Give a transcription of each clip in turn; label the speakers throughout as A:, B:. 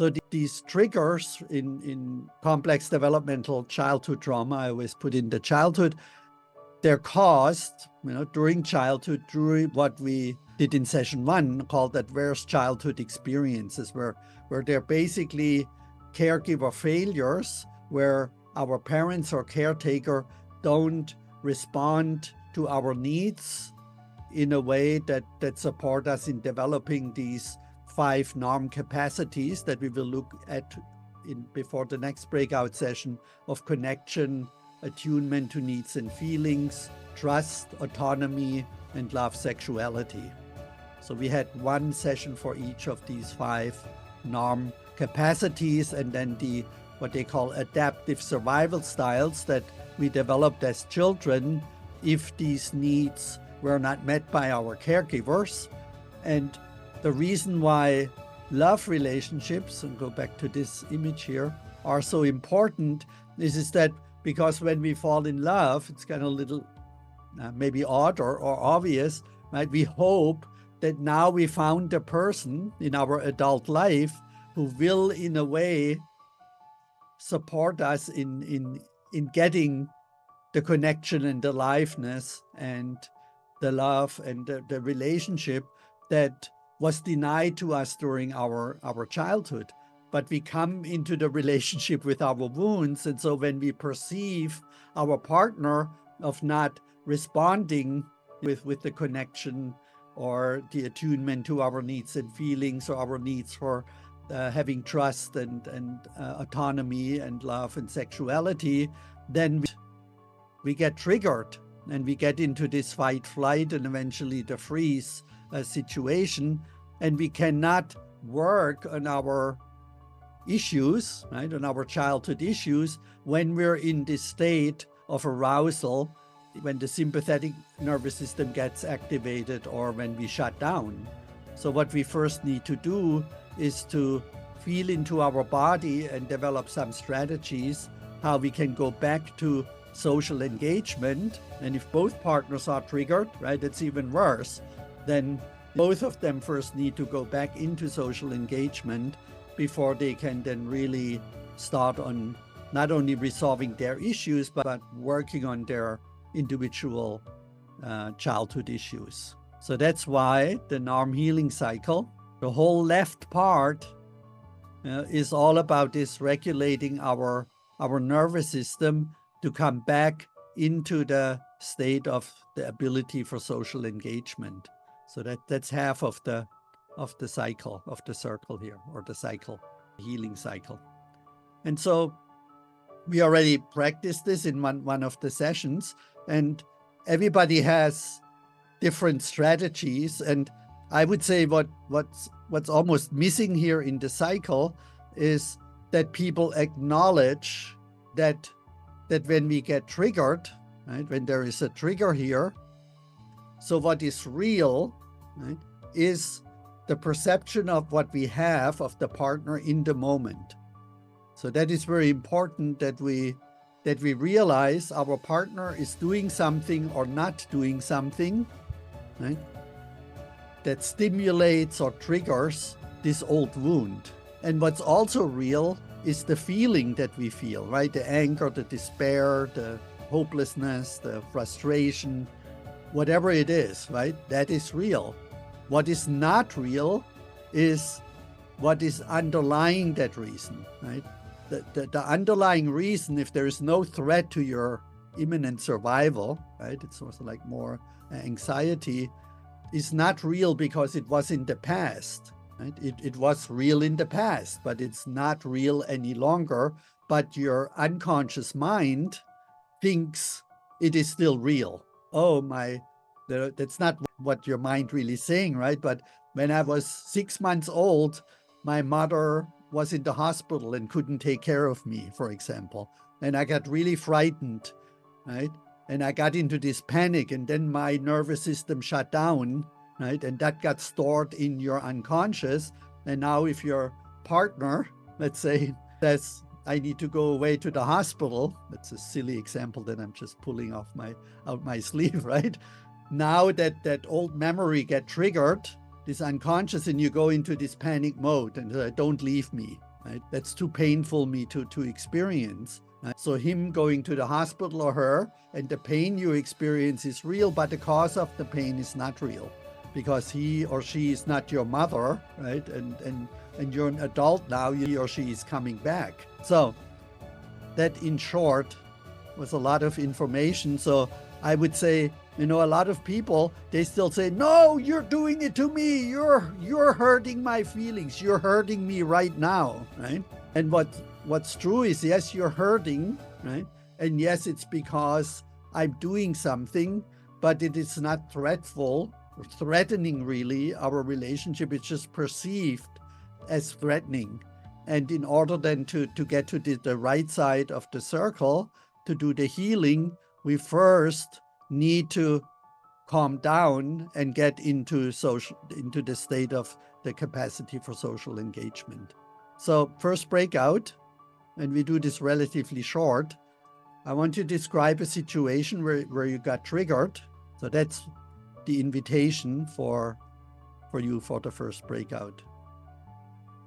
A: So these triggers in complex developmental childhood trauma, I always put in the childhood, they're caused, during childhood, during what we did in session 1 called adverse childhood experiences, where they're basically caregiver failures, where our parents or caretaker don't respond to our needs in a way that support us in developing these 5 NARM capacities that we will look at before the next breakout session of connection, attunement to needs and feelings, trust, autonomy, and love sexuality. So we had 1 session for each of these 5 NARM capacities, and then what they call adaptive survival styles that we developed as children if these needs were not met by our caregivers. And the reason why love relationships, and go back to this image here, are so important is that because when we fall in love, it's kind of a little maybe odd or obvious, right? We hope that now we found a person in our adult life who will, in a way, support us in getting the connection and the aliveness and the love and the relationship that was denied to us during our childhood. But we come into the relationship with our wounds. And so when we perceive our partner of not responding with the connection or the attunement to our needs and feelings, or our needs for having trust and autonomy and love and sexuality, then we get triggered and we get into this fight, flight, and eventually the freeze situation. And we cannot work on our issues, right, on our childhood issues, when we're in this state of arousal, when the sympathetic nervous system gets activated or when we shut down. So what we first need to do is to feel into our body and develop some strategies how we can go back to social engagement. And if both partners are triggered, right, it's even worse. Then both of them first need to go back into social engagement before they can then really start on not only resolving their issues, but working on their individual childhood issues. So that's why the NARM Healing Cycle, the whole left part, is all about this regulating our nervous system to come back into the state of the ability for social engagement. So that's half of the cycle, of the circle here, or the cycle, healing cycle. And so we already practiced this in one of the sessions, and everybody has different strategies. And I would say what's almost missing here in the cycle is that people acknowledge that when we get triggered, right, when there is a trigger here, so what is real, right, is the perception of what we have of the partner in the moment. So that is very important, that we realize our partner is doing something or not doing something, right, that stimulates or triggers this old wound. And what's also real is the feeling that we feel, right? The anger, the despair, the hopelessness, the frustration, whatever it is, right? That is real. What is not real is what is underlying that reason, right? The underlying reason, if there is no threat to your imminent survival, right? It's also like more anxiety, is not real because it was in the past, right? It was real in the past, but it's not real any longer. But your unconscious mind thinks it is still real. Oh, that's not what your mind really is saying, right? But when I was 6 months old, my mother was in the hospital and couldn't take care of me, for example. And I got really frightened, right? And I got into this panic, and then my nervous system shut down, right? And that got stored in your unconscious. And now if your partner, let's say, says, I need to go away to the hospital, that's a silly example that I'm just pulling out my sleeve, right? Now that old memory get triggered, this unconscious, and you go into this panic mode and don't leave me, right? That's too painful me to experience. Right? So him going to the hospital or her, and the pain you experience is real, but the cause of the pain is not real, because he or she is not your mother, right? And you're an adult now, he or she is coming back. So that, in short, was a lot of information. So I would say, a lot of people, they still say, no, you're doing it to me. You're hurting my feelings. You're hurting me right now, right? And what's true is, yes, you're hurting, right? And yes, it's because I'm doing something, but it is not threatening really our relationship. It's just perceived as threatening. And in order then to get to the right side of the circle, to do the healing, we first need to calm down and get into the state of the capacity for social engagement. So first breakout, and we do this relatively short. I want you to describe a situation where you got triggered. So that's the invitation for you for the first breakout.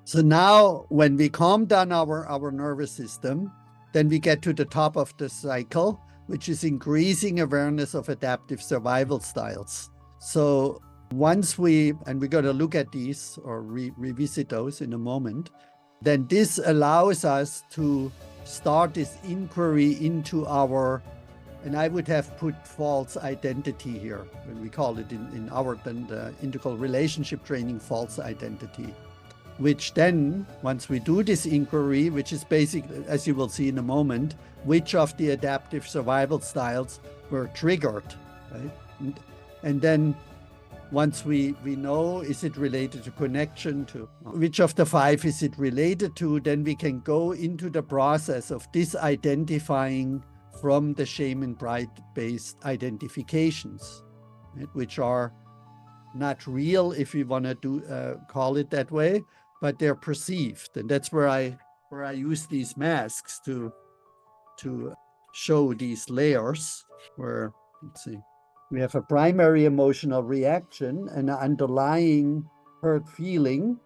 A: So now when we calm down our nervous system, then we get to the top of the cycle, which is increasing awareness of adaptive survival styles. So once we're going to look at these or revisit those in a moment, then this allows us to start this inquiry into our, and I would have put false identity here, when we call it in the integral relationship training, false identity. Which then, once we do this inquiry, which is basically, as you will see in a moment, which of the adaptive survival styles were triggered, right? And then once we know, is it related to connection, to which of the 5 is it related to, then we can go into the process of disidentifying from the shame and pride-based identifications, right? Which are not real, if we want to call it that way, but they're perceived. And that's where I use these masks to show these layers where, let's see, we have a primary emotional reaction and an underlying hurt feeling,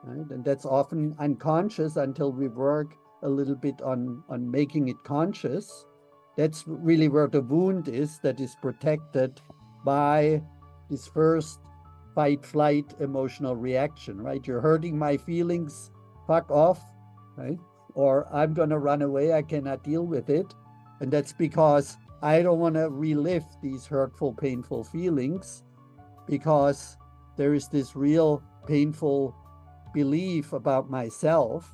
A: right? And that's often unconscious until we work a little bit on making it conscious. That's really where the wound is, that is protected by this first fight-flight emotional reaction, right? You're hurting my feelings, fuck off, right? Or I'm gonna run away, I cannot deal with it. And that's because I don't wanna relive these hurtful, painful feelings, because there is this real painful belief about myself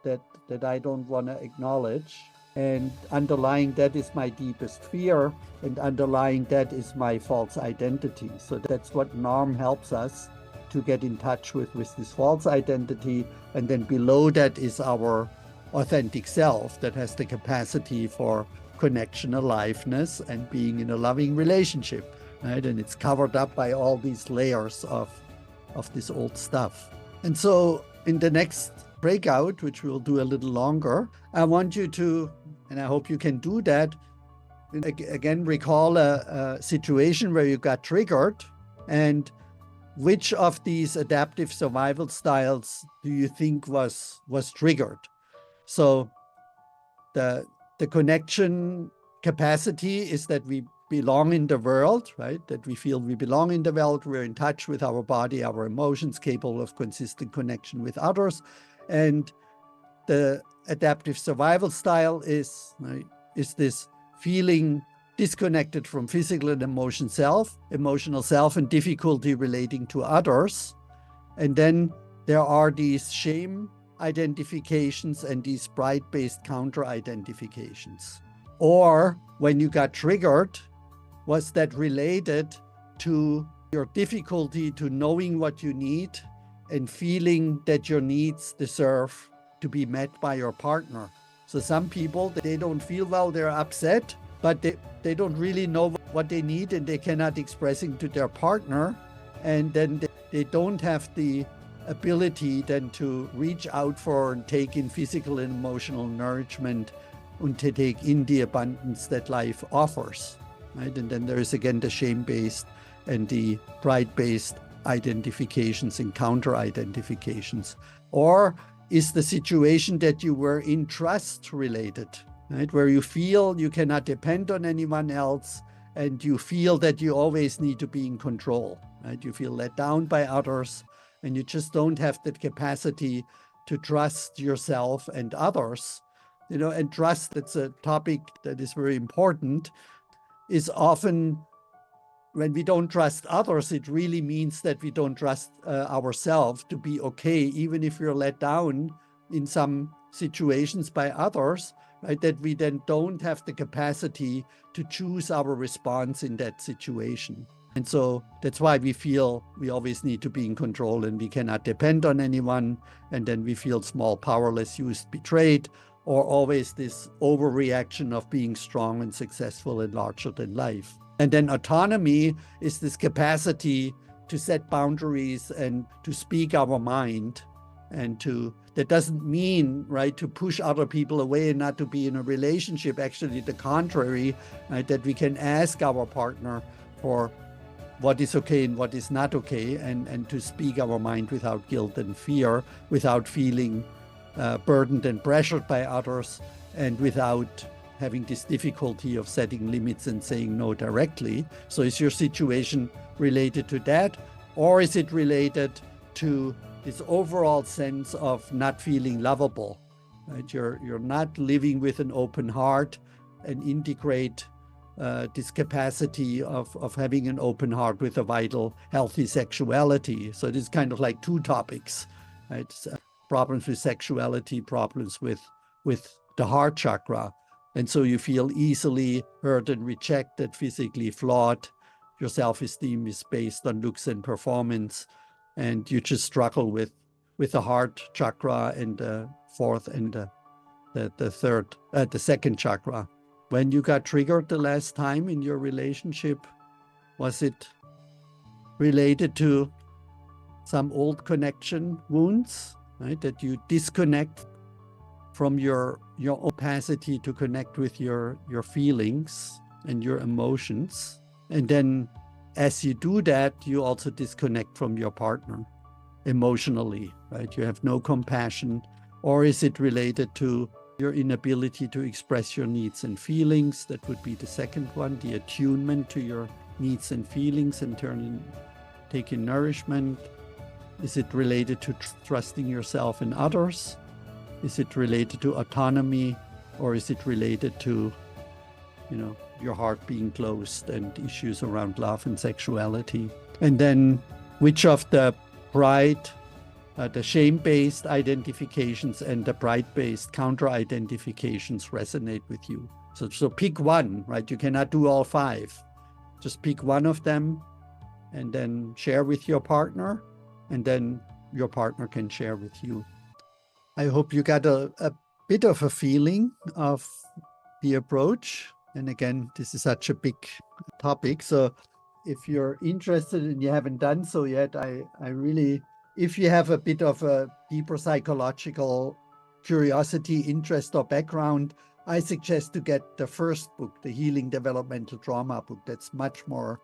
A: that I don't wanna acknowledge. And underlying that is my deepest fear, and underlying that is my false identity. So that's what NARM helps us to get in touch with this false identity. And then below that is our authentic self that has the capacity for connection, aliveness, and being in a loving relationship, right? And it's covered up by all these layers of this old stuff. And so in the next breakout, which we'll do a little longer, I want you to, and I hope you can do that, again, recall a situation where you got triggered, and which of these adaptive survival styles do you think was triggered? So the connection capacity is that we belong in the world, right? That we feel we belong in the world, we're in touch with our body, our emotions, capable of consistent connection with others. And the adaptive survival style is this feeling disconnected from physical and emotional self, and difficulty relating to others. And then there are these shame identifications and these pride-based counter identifications. Or when you got triggered, was that related to your difficulty to knowing what you need and feeling that your needs deserve to be met by your partner? So some people, they don't feel well, they're upset, but they don't really know what they need, and they cannot express it to their partner. And then they don't have the ability then to reach out for and take in physical and emotional nourishment, and to take in the abundance that life offers, right? And then there is again the shame-based and the pride-based identifications and counter identifications. Or is the situation that you were in trust related, right? Where you feel you cannot depend on anyone else and you feel that you always need to be in control, right? You feel let down by others and you just don't have the capacity to trust yourself and others, and trust, that's a topic that is very important, is often when we don't trust others, it really means that we don't trust ourselves to be okay, even if we're let down in some situations by others, right? That we then don't have the capacity to choose our response in that situation. And so that's why we feel we always need to be in control and we cannot depend on anyone. And then we feel small, powerless, used, betrayed, or always this overreaction of being strong and successful and larger than life. And then autonomy is this capacity to set boundaries and to speak our mind, and that doesn't mean, right, to push other people away and not to be in a relationship. Actually, the contrary, right, that we can ask our partner for what is okay and what is not okay, and to speak our mind without guilt and fear, without feeling burdened and pressured by others, and without having this difficulty of setting limits and saying no directly. So is your situation related to that, or is it related to this overall sense of not feeling lovable, right? You're not living with an open heart and integrate this capacity of having an open heart with a vital, healthy sexuality. So this is kind of like two topics, right? Problems with sexuality, problems with the heart chakra. And so you feel easily hurt and rejected, physically flawed. Your self-esteem is based on looks and performance, and you just struggle with the heart chakra and the fourth and the second chakra. When you got triggered the last time in your relationship, was it related to some old connection wounds, right? That you disconnect from your capacity to connect with your feelings and your emotions. And then as you do that, you also disconnect from your partner emotionally, right? You have no compassion. Or is it related to your inability to express your needs and feelings? That would be the second one, the attunement to your needs and feelings and taking nourishment. Is it related to trusting yourself and others? Is it related to autonomy, or is it related to, your heart being closed and issues around love and sexuality? And then which of the pride, the shame-based identifications and the pride-based counter-identifications resonate with you? So pick one, right? You cannot do all five. Just pick one of them and then share with your partner, and then your partner can share with you. I hope you got a bit of a feeling of the approach. And again, this is such a big topic. So if you're interested and you haven't done so yet, I really, if you have a bit of a deeper psychological curiosity, interest, or background, I suggest to get the first book, the Healing Developmental Trauma book. That's much more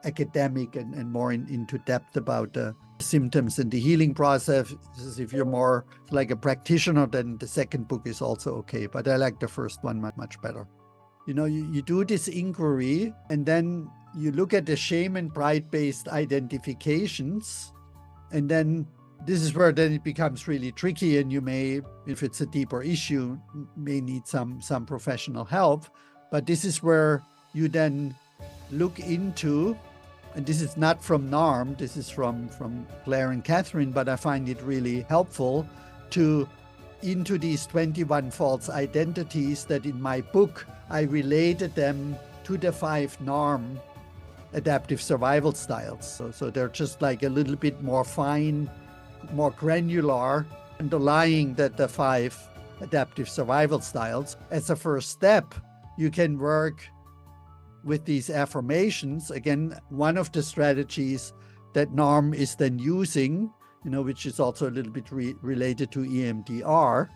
A: academic and more into depth about the symptoms and the healing process. If you're more like a practitioner, then the second book is also okay. But I like the first one much better. You do this inquiry, and then you look at the shame and pride-based identifications, and then this is where then it becomes really tricky, and you may, if it's a deeper issue, may need some professional help. But this is where you then look into, and this is not from NARM, this is from Claire and Catherine, but I find it really helpful into these 21 false identities that in my book, I related them to the 5 NARM adaptive survival styles. So they're just like a little bit more fine, more granular, underlying the 5 adaptive survival styles. As a first step, you can work with these affirmations. Again, one of the strategies that NARM is then using, which is also a little bit related to EMDR.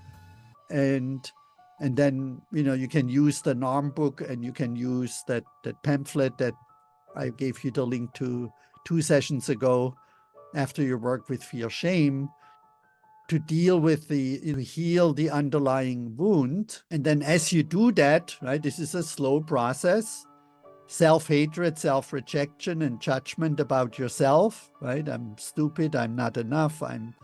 A: And then, you can use the NARM book, and you can use that pamphlet that I gave you the link to 2 sessions ago, after your work with fear, shame, to deal with heal the underlying wound. And then as you do that, right, this is a slow process. Self-hatred, self-rejection, and judgment about yourself, right? I'm stupid, I'm not enough, I'm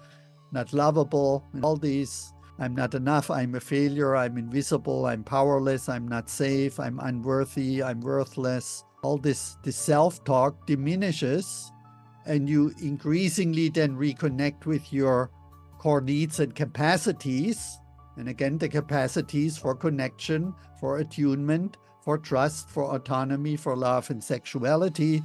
A: not lovable, and all these, I'm not enough, I'm a failure, I'm invisible, I'm powerless, I'm not safe, I'm unworthy, I'm worthless. All this self-talk diminishes, and you increasingly then reconnect with your core needs and capacities. And again, the capacities for connection, for attunement, for trust, for autonomy, for love and sexuality,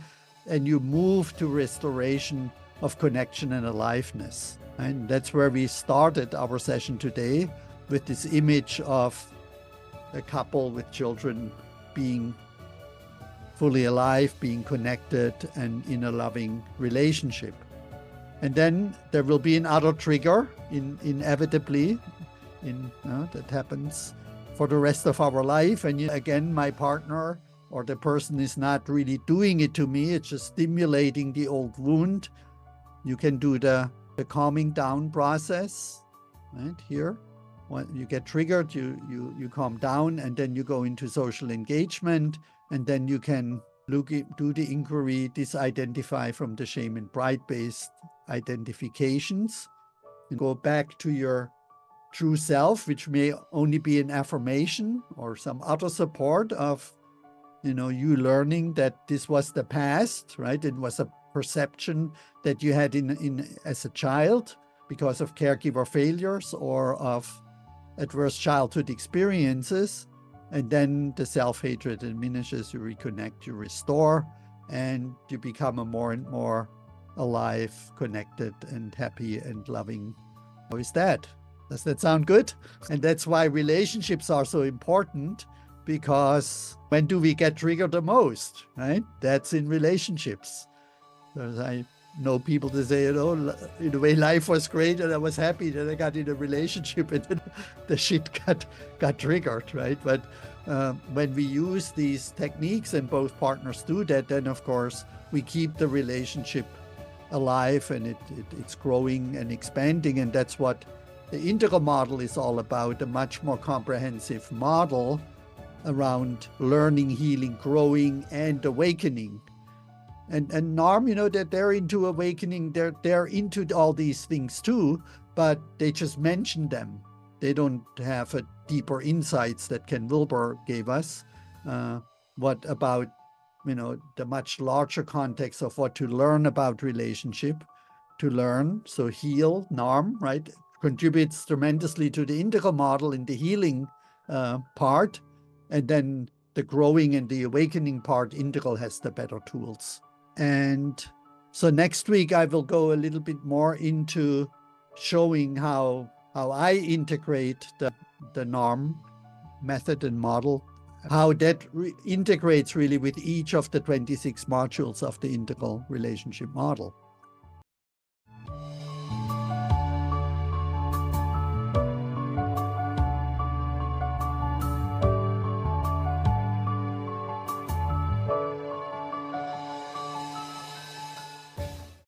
A: and you move to restoration of connection and aliveness. And that's where we started our session today, with this image of a couple with children being fully alive, being connected, and in a loving relationship. And then there will be another trigger, inevitably, that happens for the rest of our life. And again, my partner or the person is not really doing it to me, it's just stimulating the old wound. You can do the calming down process, right here. When you get triggered, you calm down, and then you go into social engagement, and then you can do the inquiry, disidentify from the shame and pride-based identifications, and go back to your true self, which may only be an affirmation or some other support of, you learning that this was the past, right? It was a perception that you had in as a child because of caregiver failures or of adverse childhood experiences. And then the self-hatred diminishes, you reconnect, you restore, and you become a more and more alive, connected, and happy and loving. How is that? Does that sound good? And that's why relationships are so important, because when do we get triggered the most, right? That's in relationships. Because I know people that say, in a way, life was great and I was happy that I got in a relationship and then the shit got triggered, right? But when we use these techniques and both partners do that, then of course we keep the relationship alive, and it's growing and expanding. And that's what the integral model is all about, a much more comprehensive model around learning, healing, growing, and awakening. And NARM, that they're into awakening, they're into all these things too, but they just mention them. They don't have a deeper insights that Ken Wilber gave us. What about, the much larger context of what to learn about relationship, so heal, NARM, right, contributes tremendously to the integral model in the healing part, and then the growing and the awakening part, integral has the better tools. And so next week I will go a little bit more into showing how I integrate the NARM method and model, how that integrates really with each of the 26 modules of the integral relationship model.